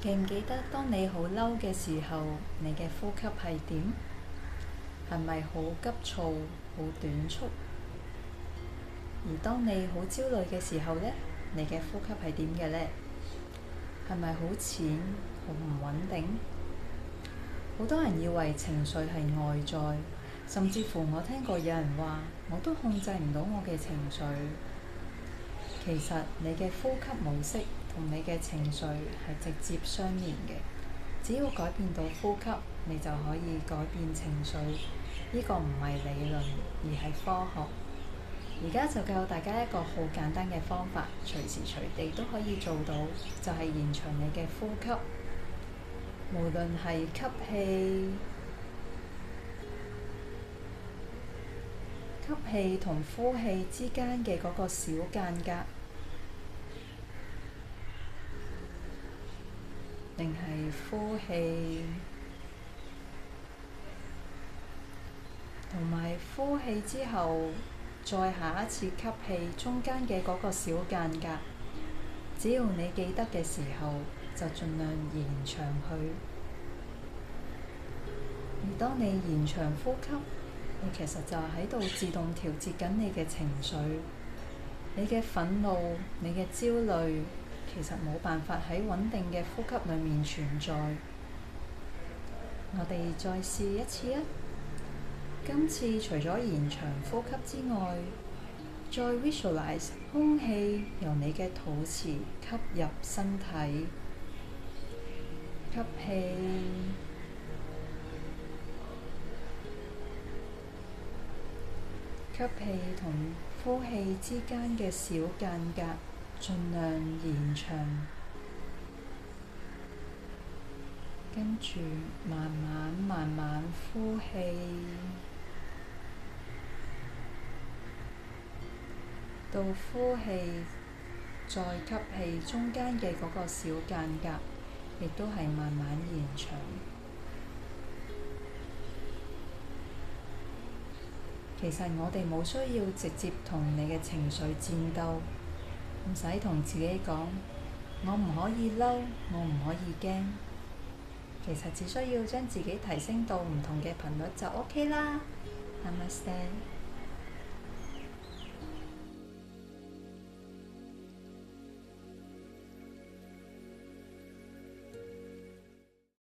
記唔記得當你好嬲嘅時候，你嘅呼吸係點？係咪好急躁、好短促？而當你好焦慮嘅時候呢，你嘅呼吸係點嘅呢？係咪好淺、好唔穩定？好多人以為情緒係外在，甚至乎我聽過有人話，我都控制唔到我嘅情緒。其實你嘅呼吸模式同你嘅情緒係直接相連嘅。只要改變到呼吸，你就可以改變情緒。呢個唔係理論，而係科學。而家就教大家一個好簡單嘅方法，隨時隨地都可以做到，就係延長你嘅呼吸。無論係吸氣同呼氣之間嘅嗰個小間隔，定係呼氣同埋呼氣之後，再下一次吸氣中間嘅嗰個小間隔，只要你記得嘅時候，就盡量延長佢。而當你延長呼吸，你其實就喺度自動調節緊你嘅情緒。你嘅憤怒、你嘅焦慮，其實冇辦法喺穩定嘅呼吸裡面存在。我哋再試一次啊！今次除咗延長呼吸之外，再 visualize 空氣由你嘅肚臍吸入身體，吸氣，吸氣同呼氣之間嘅小間隔，盡量延長。跟住慢慢呼氣，到呼氣再吸氣中間嘅嗰個小間隔，亦都係慢慢延長。其實我哋冇需要直接同你嘅情緒戰鬥，唔使同自己講我唔可以嬲，我唔可以驚。其實只需要將自己提升到唔同嘅頻率就 OK 啦。Namaste。